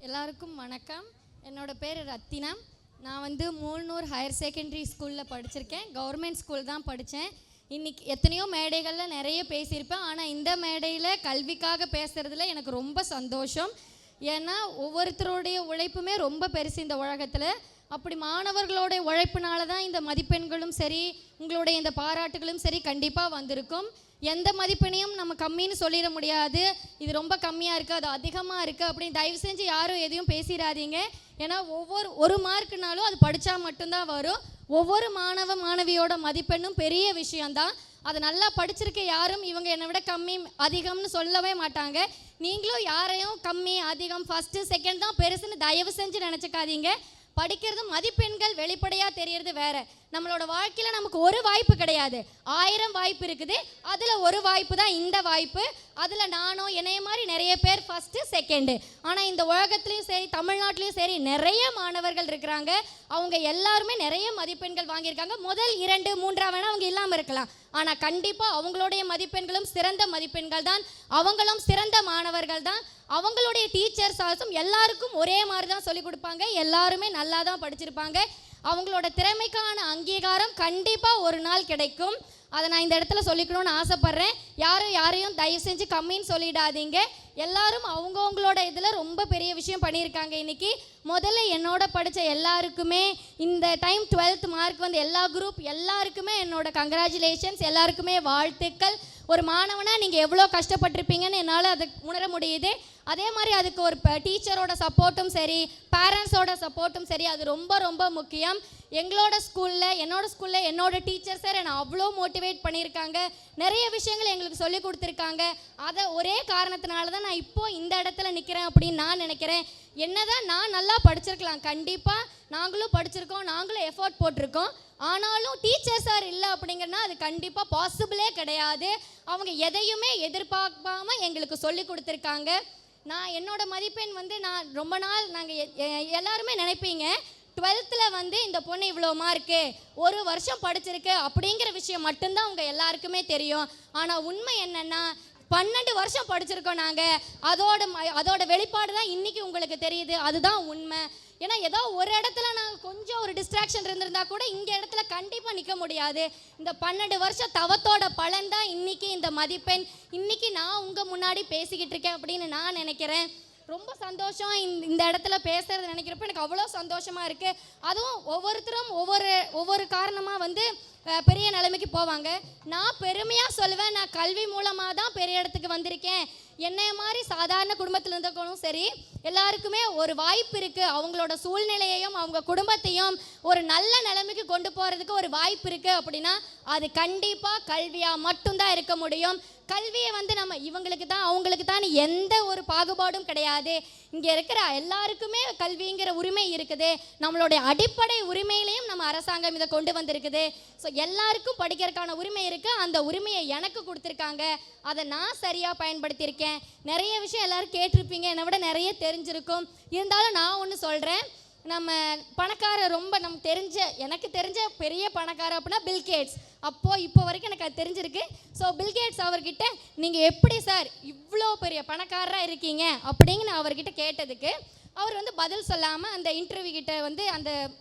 எல்லாருக்கும் வணக்கம். என்னோட பேர் ரத்தினா. நான் வந்து மூலனூர் ஹையர் செகண்டரி ஸ்கூலில் படிச்சிருக்கேன். கவர்மெண்ட் ஸ்கூல் தான் படித்தேன். இன்றைக்கி எத்தனையோ மேடைகளில் நிறைய பேசியிருப்பேன். ஆனால் இந்த மேடையில் கல்விக்காக பேசுகிறதுல எனக்கு ரொம்ப சந்தோஷம். ஏன்னா ஒவ்வொருத்தருடைய உழைப்புமே ரொம்ப பெருசு இந்த உலகத்தில். அப்படி மாணவர்களுடைய உழைப்பினால தான் இந்த மதிப்பெண்களும் சரி, உங்களுடைய இந்த பாராட்டுகளும் சரி கண்டிப்பாக வந்திருக்கும். எந்த மதிப்பெண்ணையும் நம்ம கம்மின்னு சொல்லிட முடியாது. இது ரொம்ப கம்மியாக இருக்குது, அது அதிகமாக இருக்குது அப்படின்னு தயவு செஞ்சு யாரும் எதையும் பேசிடாதீங்க. ஏன்னா ஒரு மார்க்குனாலும் அது படித்தா மட்டும்தான் வரும். ஒவ்வொரு மாணவ மாணவியோட மதிப்பெண்ணும் பெரிய விஷயந்தான். அதை நல்லா படிச்சிருக்க யாரும் இவங்க என்னை விட கம்மி அதிகம்னு சொல்லவே மாட்டாங்க. நீங்களும் யாரையும் கம்மி அதிகம் ஃபஸ்ட்டு செகண்ட் தான் பெருசுன்னு தயவு செஞ்சு நினச்சிக்காதீங்க. படிக்கிறது மதிப்பெண்கள் வெளிப்படையாக தெரியறது வேற. நம்மளோட வாழ்க்கையில் நமக்கு ஒரு வாய்ப்பு கிடையாது, 1000 வாய்ப்பு இருக்குது. அதில் ஒரு வாய்ப்பு தான் இந்த வாய்ப்பு. அதில் நானும் என்னைய மாதிரி நிறைய பேர் ஃபஸ்ட்டு செகண்டு. ஆனால் இந்த உலகத்துலேயும் சரி, தமிழ்நாட்டிலையும் சரி நிறைய மாணவர்கள் இருக்கிறாங்க. அவங்க எல்லாருமே நிறைய மதிப்பெண்கள் வாங்கியிருக்காங்க. முதல் 2, 3 வேணால் அவங்க இல்லாமல் இருக்கலாம். ஆனால் கண்டிப்பாக அவங்களுடைய மதிப்பெண்களும் சிறந்த மதிப்பெண்கள் தான். அவங்களும் சிறந்த மாணவர்கள் தான். அவங்களுடைய டீச்சர்ஸ் ஆல்சோ எல்லாருக்கும் ஒரே மாதிரி தான் சொல்லிக் கொடுப்பாங்க. எல்லாருமே நல்லா தான் படிச்சிருப்பாங்க. அவங்களோட திறமைக்கான அங்கீகாரம் கண்டிப்பாக ஒரு நாள் கிடைக்கும். அதை நான் இந்த இடத்துல சொல்லிக்கணும்னு ஆசைப்பட்றேன். யாரையும் தயவு செஞ்சு கம்மின்னு சொல்லிடாதீங்க. எல்லாரும் அவங்கவுங்களோட இதில் ரொம்ப பெரிய விஷயம் பண்ணியிருக்காங்க. இன்றைக்கி முதல்ல என்னோட படித்த எல்லாருக்குமே இந்த டைம் 12th மார்க் வந்து எல்லா குரூப் எல்லாருக்குமே என்னோட கங்க்ராச்சுலேஷன்ஸ், எல்லாருக்குமே வாழ்த்துக்கள். ஒரு மாணவனாக நீங்கள் எவ்வளோ கஷ்டப்பட்டிருப்பீங்கன்னு என்னால் அதை உணர முடியுது. அதே மாதிரி அதுக்கு ஒரு டீச்சரோட சப்போர்ட்டும் சரி, பேரண்ட்ஸோட சப்போர்ட்டும் சரி, அது ரொம்ப ரொம்ப முக்கியம். என்னோட ஸ்கூலில் என்னோட டீச்சர்ஸை என்னை அவ்வளோ மோட்டிவேட் பண்ணியிருக்காங்க. நிறைய விஷயங்கள் எங்களுக்கு சொல்லி கொடுத்துருக்காங்க. அதை ஒரே காரணத்தினால தான் நான் இப்போது இந்த இடத்துல நிற்கிறேன் அப்படின்னு நான் நினைக்கிறேன். என்னதான் நான் நல்லா படிச்சிருக்கலாம், கண்டிப்பாக நாங்களும் படிச்சிருக்கோம், நாங்களும் எஃபோர்ட் போட்டிருக்கோம். ஆனாலும் டீச்சர் சார் இல்லை அப்படிங்கிறனா அது கண்டிப்பாக பாசிபிளே கிடையாது. அவங்க எதையுமே எதிர்பார்க்காம எங்களுக்கு சொல்லி கொடுத்துருக்காங்க. நான் என்னோட மதிப்பெண் வந்து நான் ரொம்ப நாள் நாங்கள் எல்லாருமே நினைப்பீங்க 12th வந்து இந்த பொண்ணு இவ்வளோ மார்க்கு, ஒரு வருஷம் படிச்சிருக்கு அப்படிங்கிற விஷயம் மட்டும்தான் அவங்க எல்லாருக்குமே தெரியும். ஆனால் உண்மை என்னென்னா 12 வருஷம் படிச்சிருக்கோம் நாங்கள். அதோட வெளிப்பாடு தான் இன்றைக்கி உங்களுக்கு தெரியுது. அதுதான் உண்மை. ஏன்னா ஏதோ ஒரு இடத்துல நாங்கள் கொஞ்சம் ஒரு டிஸ்ட்ராக்ஷன் இருந்திருந்தா கூட இங்கே இடத்துல கண்டிப்பாக நிற்க முடியாது. இந்த 12 வருஷம் தவத்தோட பலன் தான் இன்றைக்கி இந்த மதிப்பெண். இன்றைக்கி நான் உங்கள் முன்னாடி பேசிக்கிட்டு இருக்கேன் அப்படின்னு நான் நினைக்கிறேன். ரொம்ப சந்தோஷம் இந்த இடத்துல பேசுகிறது நினைக்கிறப்ப எனக்கு அவ்வளோ சந்தோஷமாக இருக்குது. அதுவும் ஒவ்வொருத்தரும் ஒவ்வொரு காரணமாக வந்து பெரிய நிலைமைக்கு போவாங்க. நான் பெருமையாக சொல்லுவேன், நான் கல்வி மூலமாக தான் பெரிய இடத்துக்கு வந்திருக்கேன். என்னைய மாதிரி சாதாரண குடும்பத்தில் இருந்தவங்களும் சரி, எல்லாருக்குமே ஒரு வாய்ப்பு இருக்குது. அவங்களோட சூழ்நிலையையும் அவங்க குடும்பத்தையும் ஒரு நல்ல நிலைமைக்கு கொண்டு போகிறதுக்கு ஒரு வாய்ப்பு இருக்குது அப்படின்னா அது கண்டிப்பாக கல்வியாக மட்டும்தான் இருக்க முடியும். கல்வியை வந்து நம்ம இவங்களுக்கு தான் அவங்களுக்கு தான் எந்த ஒரு பாகுபாடும் கிடையாது. இங்கே இருக்கிற எல்லாருக்குமே கல்விங்கிற உரிமை இருக்குது. நம்மளுடைய அடிப்படை உரிமையிலையும் நம்ம அரசாங்கம் இதை கொண்டு வந்திருக்குது. ஸோ எல்லாருக்கும் படிக்கிறதுக்கான உரிமை இருக்குது. அந்த உரிமையை எனக்கு கொடுத்துருக்காங்க. அதை நான் சரியாக பயன்படுத்தியிருக்கேன். நிறைய விஷயம் எல்லோரும் கேட்டிருப்பீங்க, என்னை விட நிறைய தெரிஞ்சிருக்கும். இருந்தாலும் நான் ஒன்று சொல்கிறேன். நம்ம பணக்காரர் ரொம்ப எனக்கு தெரிஞ்ச பெரிய பணக்காரர் அப்படின்னா பில்கேட்ஸ். இப்போ வரைக்கும் எனக்கு அது தெரிஞ்சிருக்கு. ஸோ பில்கேட்ஸ் அவர்கிட்ட நீங்கள் எப்படி சார் இவ்வளோ பெரிய பணக்காரராக இருக்கீங்க அப்படிங்கிற அவர்கிட்ட கேட்டதுக்கு அவர் வந்து பதில் சொல்லாமல் அந்த இன்டர்வியூ கிட்ட வந்து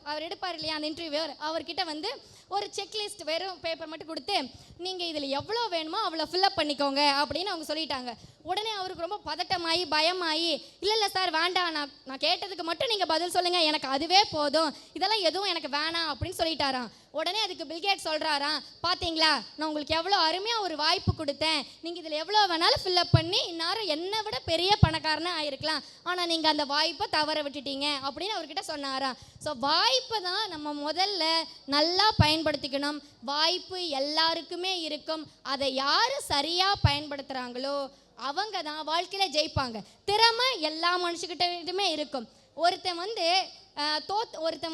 அவர் எடுப்பார் இல்லையா அந்த இன்டர்வியூவர், அவர்கிட்ட வந்து ஒரு செக்லிஸ்ட் வெறும் பேப்பர் மட்டும் கொடுத்து நீங்கள் இதில் எவ்வளோ வேணுமோ அவ்வளோ ஃபில்அப் பண்ணிக்கோங்க அப்படின்னு அவங்க சொல்லிட்டாங்க. உடனே அவருக்கு ரொம்ப பதட்டமாகி பயமாகி இல்லை சார் வேண்டாம், நான் கேட்டதுக்கு மட்டும் நீங்கள் பதில் சொல்லுங்கள், எனக்கு அதுவே போதும், இதெல்லாம் எதுவும் எனக்கு வேணாம் அப்படின்னு சொல்லிட்டாராம். உடனே அதுக்கு பில்கேட் சொல்கிறாராம், பார்த்தீங்களா நான் உங்களுக்கு எவ்வளோ அருமையாக ஒரு வாய்ப்பு கொடுத்தேன், நீங்கள் இதில் எவ்வளோ வேணாலும் ஃபில்அப் பண்ணி இந்நேரம் என்னை விட பெரிய பணக்காரனாக ஆயிருக்கலாம், ஆனால் நீங்கள் அந்த வாய்ப்பை தவற விட்டுட்டீங்க அப்படின்னு அவர்கிட்ட சொன்னாராம். ஸோ வாய்ப்பை தான் நம்ம முதல்ல நல்லா பயன்படுத்திக்கணும். வாய்ப்பு எல்லாருக்குமே இருக்கும். அதை யார் சரியாக பயன்படுத்துகிறாங்களோ அவங்க தான் வாழ்க்கையில் ஜெயிப்பாங்க. திறமை எல்லா மனுஷக்கிட்டமே இருக்கும். ஒருத்தன்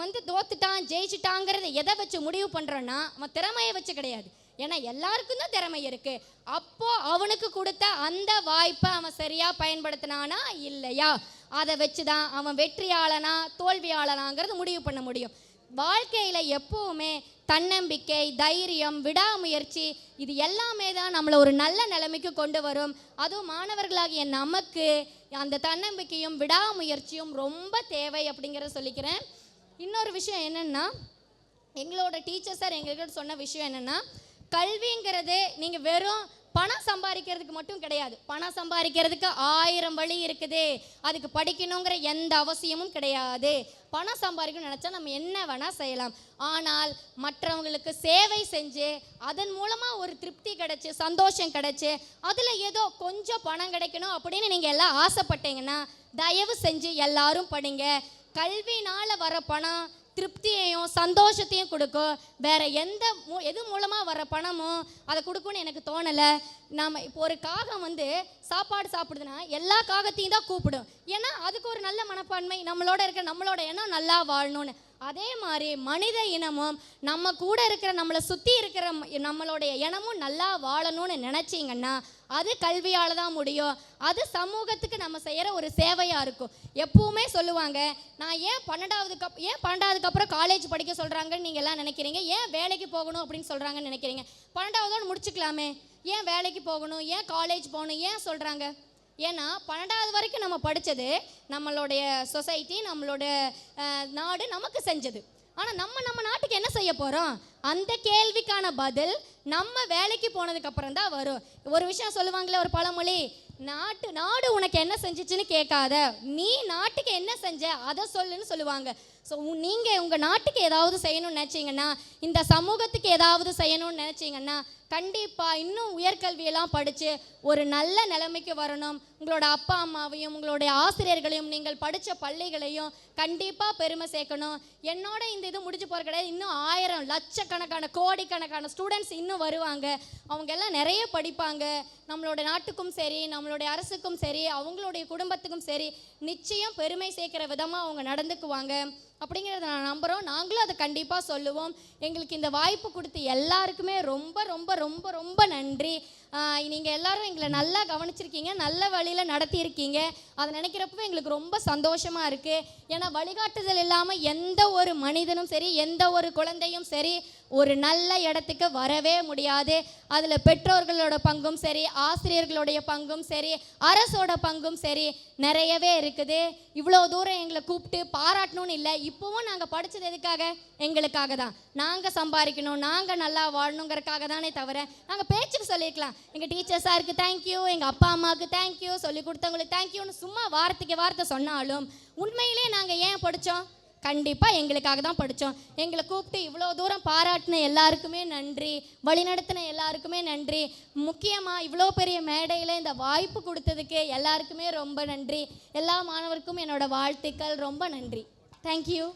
வந்து தோத்துட்டான் ஜெயிச்சிட்டாங்கிறத எதை வச்சு முடிவு பண்ணுறோன்னா அவன் திறமையை வச்சு கிடையாது. ஏன்னா எல்லாருக்கும் தான் திறமை இருக்குது. அப்போது அவனுக்கு கொடுத்த அந்த வாய்ப்பை அவன் சரியாக பயன்படுத்தினானா இல்லையா, அதை வச்சு தான் அவன் வெற்றியாளனா தோல்வியாளனாங்கிறது முடிவு பண்ண முடியும். வாழ்க்கையில் எப்போவுமே தன்னம்பிக்கை, தைரியம், விடாமுயற்சி இது எல்லாமே தான் நம்மளை ஒரு நல்ல நிலைமைக்கு கொண்டு வரும். அதுவும் மாணவர்களாகிய நமக்கு அந்த தன்னம்பிக்கையும் விடாமுயற்சியும் ரொம்ப தேவை அப்படிங்கிறத சொல்லிக்கிறேன். இன்னொரு விஷயம் என்னென்னா, எங்களோட டீச்சர் சார் எங்கள்கிட்ட சொன்ன விஷயம் என்னென்னா, கல்விங்கிறது நீங்கள் வெறும் பணம் சம்பாதிக்கிறதுக்கு மட்டும் கிடையாது. பணம் சம்பாதிக்கிறதுக்கு 1000 வழி இருக்குது. அதுக்கு படிக்கணுங்கிற எந்த அவசியமும் கிடையாது. பணம் சம்பாதிக்கணும்னு நினச்சா நம்ம என்ன வேணால் செய்யலாம். ஆனால் மற்றவங்களுக்கு சேவை செஞ்சு அதன் மூலமாக ஒரு திருப்தி கிடைச்சி, சந்தோஷம் கிடைச்சி, அதில் ஏதோ கொஞ்சம் பணம் கிடைக்கணும் அப்படின்னு நீங்கள் எல்லாம் ஆசைப்பட்டீங்கன்னா தயவு செஞ்சு எல்லாரும் படிங்க. கல்வினால் வர பணம் திருப்தியையும் சந்தோஷத்தையும் கொடுக்கும். வேறு எது மூலமாக வர பணமும் அதை கொடுக்கும்னு எனக்கு தோணலை. நாம் இப்போ ஒரு காகம் சாப்பாடு சாப்பிடுதுன்னா எல்லா காகத்தையும் தான் கூப்பிடும். ஏன்னா அதுக்கு ஒரு நல்ல மனப்பான்மை, நம்மளோட எண்ணம் நல்லா வாழணும்னு. அதே மாதிரி மனித இனமும் நம்ம கூட இருக்கிற, நம்மளை சுற்றி இருக்கிற நம்மளுடைய இனமும் நல்லா வாழணும்னு நினச்சிங்கன்னா அது கல்வியால் தான் முடியும். அது சமூகத்துக்கு நம்ம செய்கிற ஒரு சேவையாக இருக்கும். எப்பவுமே சொல்லுவாங்க, நான் ஏன் 12வது அப்புறம் காலேஜ் படிக்க சொல்கிறாங்கன்னு நீங்கள் எல்லாம் நினைக்கிறீங்க, ஏன் வேலைக்கு போகணும் அப்படின்னு சொல்கிறாங்கன்னு நினைக்கிறீங்க. 12வதோடு முடிச்சுக்கலாமே, ஏன் வேலைக்கு போகணும், ஏன் காலேஜ் போகணும், ஏன் சொல்கிறாங்க? ஏன்னா 12வது வரைக்கும் நம்ம படித்தது நம்மளுடைய சொசைட்டி, நம்மளோட நாடு நமக்கு செஞ்சது. ஆனால் நம்ம நாட்டுக்கு என்ன செய்ய போகிறோம்? அந்த கேள்விக்கான பதில் நம்ம வேலைக்கு போனதுக்கப்புறம் தான் வரும். ஒரு விஷயம் சொல்லுவாங்களே, ஒரு பழமொழி, நாடு உனக்கு என்ன செஞ்சிச்சுன்னு கேட்காத, நீ நாட்டுக்கு என்ன செஞ்ச அதை சொல்லுன்னு சொல்லுவாங்க. ஸோ நீங்கள் உங்கள் நாட்டுக்கு ஏதாவது செய்யணும்னு நினச்சிங்கன்னா, இந்த சமூகத்துக்கு ஏதாவது செய்யணும்னு நினச்சிங்கன்னா கண்டிப்பாக இன்னும் உயர்கல்வியெல்லாம் படித்து ஒரு நல்ல நிலைமைக்கு வரணும். உங்களோட அப்பா அம்மாவையும் உங்களுடைய ஆசிரியர்களையும் நீங்கள் படித்த பள்ளிகளையும் கண்டிப்பாக பெருமை சேர்க்கணும். என்னோட இந்த இது முடிஞ்சு போகிற கிடையாது. இன்னும் 1000 லட்சக்கணக்கான கோடிக்கணக்கான ஸ்டூடெண்ட்ஸ் இன்னும் வருவாங்க. அவங்க எல்லாம் நிறைய படிப்பாங்க. நம்மளோட நாட்டுக்கும் சரி, நம்மளுடைய அரசுக்கும் சரி, அவங்களுடைய குடும்பத்துக்கும் சரி நிச்சயம் பெருமை சேர்க்கிற விதமாக அவங்க நடந்துக்குவாங்க அப்படிங்கிறத நான் நம்புகிறோம். நாங்களும் அதை கண்டிப்பாக சொல்லுவோம். எங்களுக்கு இந்த வாய்ப்பு கொடுத்து எல்லாருக்குமே ரொம்ப ரொம்ப ரொம்ப ரொம்ப நன்றி. நீங்கள் எல்லாரும் எங்களை நல்லா கவனிச்சிருக்கீங்க, நல்ல வழியில் நடத்தியிருக்கீங்க. அதை நினைக்கிறப்பவே எங்களுக்கு ரொம்ப சந்தோஷமாக இருக்குது. ஏன்னா வழிகாட்டுதல் இல்லாமல் எந்த ஒரு மனிதனும் சரி, எந்த ஒரு குழந்தையும் சரி ஒரு நல்ல இடத்துக்கு வரவே முடியாது. அதில் பெற்றோர்களோட பங்கும் சரி, ஆசிரியர்களுடைய பங்கும் சரி, அரசோட பங்கும் சரி நிறையவே இருக்குது. இவ்வளோ தூரம் எங்களை கூப்பிட்டு பாராட்டணும்னு இல்லை, இப்போவும் நாங்கள் படித்தது எதுக்காக? எங்களுக்காக தான். நாங்கள் சம்பாதிக்கணும், நாங்கள் நல்லா வாழணுங்கிறதுக்காக தானே தவிர நாங்கள் பேச்சுக்கு சொல்லியிருக்கலாம், எங்கள் டீச்சர் சாருக்கு தேங்க்யூ, எங்கள் அப்பா அம்மாவுக்கு தேங்க்யூ, சொல்லி கொடுத்தவங்களுக்கு தேங்க்யூன்னு சும்மா வார்த்தைக்கு வார்த்தை சொன்னாலும் உண்மையிலே நாங்கள் ஏன் படித்தோம்? கண்டிப்பாக எங்களுக்காக தான் படித்தோம். எங்களை கூப்பிட்டு இவ்வளோ தூரம் பாராட்டின எல்லாருக்குமே நன்றி, வழிநடத்தின எல்லாருக்குமே நன்றி. முக்கியமாக இவ்வளோ பெரிய மேடையில் இந்த வாய்ப்பு கொடுத்ததுக்கு எல்லாருக்குமே ரொம்ப நன்றி. எல்லா மாணவருக்கும் என்னோடய வாழ்த்துக்கள். ரொம்ப நன்றி. தேங்க்யூ.